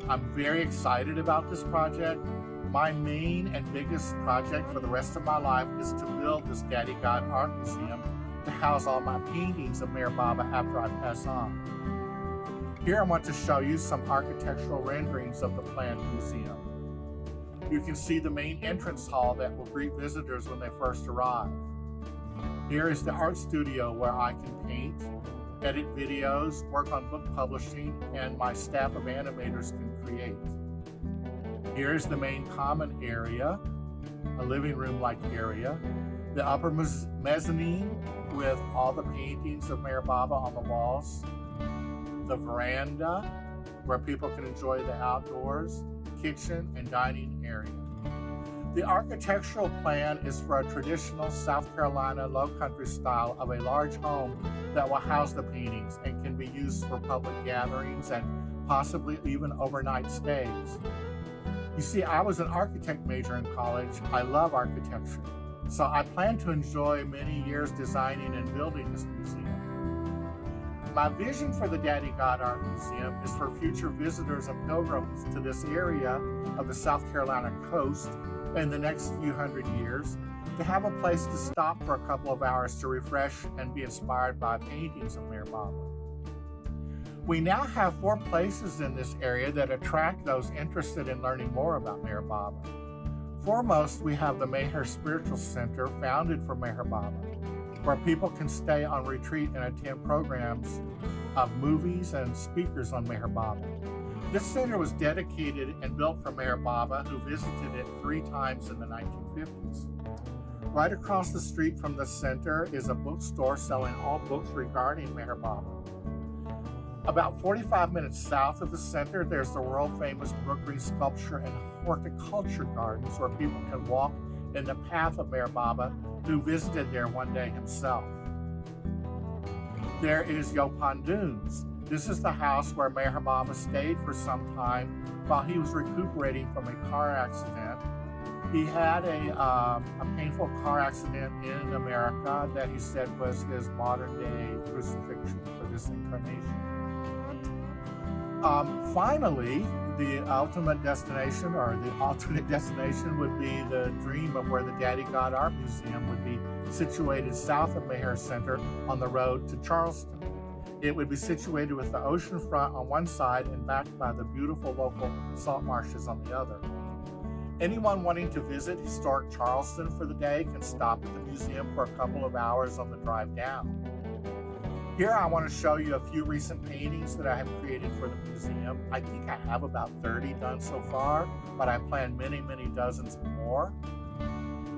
I'm very excited about this project. My main and biggest project for the rest of my life is to build this Daddy God Art Museum to house all my paintings of Meher Baba after I pass on. Here I want to show you some architectural renderings of the planned museum. You can see the main entrance hall that will greet visitors when they first arrive. Here is the art studio where I can paint, edit videos, work on book publishing, and my staff of animators can create. Here is the main common area, a living room-like area, the upper mezzanine with all the paintings of Meher Baba on the walls, the veranda where people can enjoy the outdoors, kitchen, and dining area. The architectural plan is for a traditional South Carolina low-country style of a large home that will house the paintings and can be used for public gatherings and possibly even overnight stays. You see, I was an architect major in college. I love architecture, so I plan to enjoy many years designing and building this museum. My vision for the Daddy God Art Museum is for future visitors and pilgrims to this area of the South Carolina coast in the next few hundred years to have a place to stop for a couple of hours to refresh and be inspired by paintings of Meher Baba. We now have 4 places in this area that attract those interested in learning more about Meher Baba. Foremost, we have the Meher Spiritual Center, founded for Meher Baba, where people can stay on retreat and attend programs of movies and speakers on Meher Baba. This center was dedicated and built for Meher Baba, who visited it 3 times in the 1950s. Right across the street from the center is a bookstore selling all books regarding Meher Baba. About 45 minutes south of the center, there's the world-famous Brookgreen Sculpture and Horticulture Gardens, where people can walk in the path of Meher Baba, who visited there one day himself. There is Yaupon Dunes. This is the house where Meher Baba stayed for some time while he was recuperating from a car accident. He had a painful car accident in America that he said was his modern-day crucifixion for this incarnation. Finally, the ultimate destination, or the alternate destination, would be the dream of where the Daddy God Art Museum would be situated south of Meher Center on the road to Charleston. It would be situated with the ocean front on one side and backed by the beautiful local salt marshes on the other. Anyone wanting to visit historic Charleston for the day can stop at the museum for a couple of hours on the drive down. Here I want to show you a few recent paintings that I have created for the museum. I think I have about 30 done so far, but I plan many, many dozens more.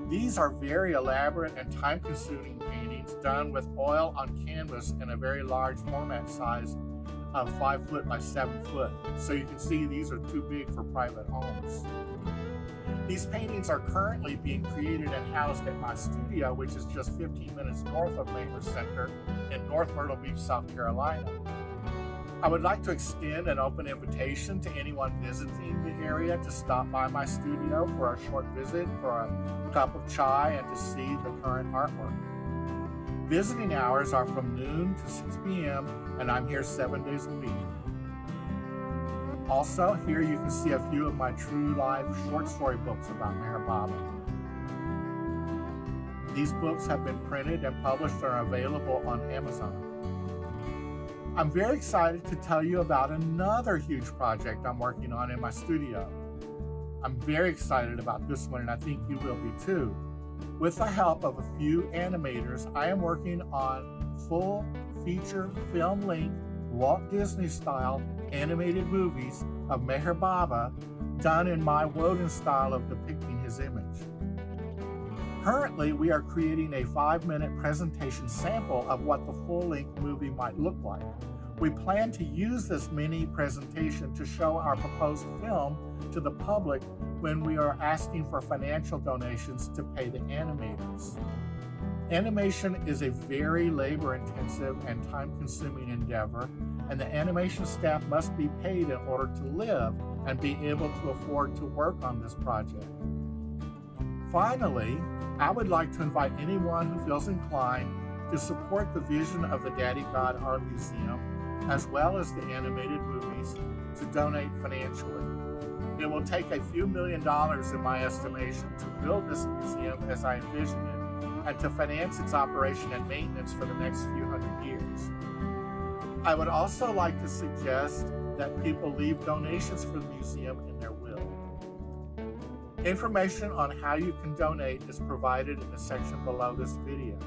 These are very elaborate and time-consuming paintings done with oil on canvas in a very large format size of 5 foot by 7 foot. So you can see these are too big for private homes. These paintings are currently being created and housed at my studio, which is just 15 minutes north of Meher Center in North Myrtle Beach, South Carolina. I would like to extend an open invitation to anyone visiting the area to stop by my studio for a short visit, for a cup of chai, and to see the current artwork. Visiting hours are from noon to 6 p.m., and I'm here 7 days a week. Also, here you can see a few of my true life short story books about Meher Baba. These books have been printed and published and are available on Amazon. I'm very excited to tell you about another huge project I'm working on in my studio. I'm very excited about this one, and I think you will be too. With the help of a few animators, I am working on full feature film-length Walt Disney-style animated movies of Meher Baba done in my Wodin style of depicting his image. Currently, we are creating a 5-minute presentation sample of what the full-length movie might look like. We plan to use this mini presentation to show our proposed film to the public when we are asking for financial donations to pay the animators. Animation is a very labor-intensive and time-consuming endeavor, and the animation staff must be paid in order to live and be able to afford to work on this project. Finally, I would like to invite anyone who feels inclined to support the vision of the Daddy God Art Museum, as well as the animated movies, to donate financially. It will take a few $1 million in my estimation to build this museum as I envision it, and to finance its operation and maintenance for the next few hundred years. I would also like to suggest that people leave donations for the museum in their will. Information on how you can donate is provided in the section below this video.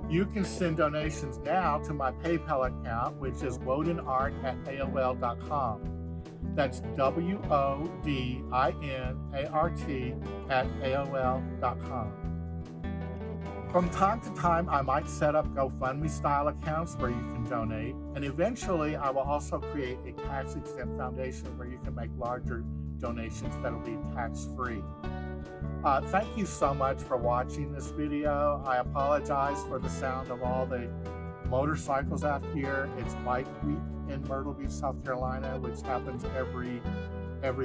You can send donations now to my PayPal account, which is wodinart@aol.com. That's WODINART@AOL.com. From time to time, I might set up GoFundMe-style accounts where you can donate, and eventually I will also create a tax-exempt foundation where you can make larger donations that will be tax-free. Thank you so much for watching this video. I apologize for the sound of all the motorcycles out here. It's Bike Week in Myrtle Beach, South Carolina, which happens every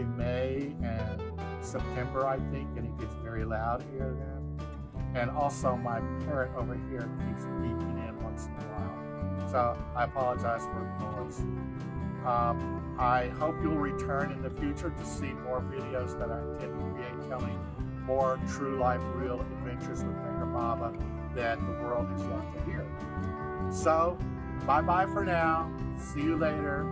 May and September, I think, and it gets very loud here then. And also my parrot over here keeps beeping in once in a while. So I apologize for the noise. I hope you'll return in the future to see more videos that I intend to create telling more true life, real adventures with Mayor Baba that the world has yet to hear. So, bye-bye for now. See you later.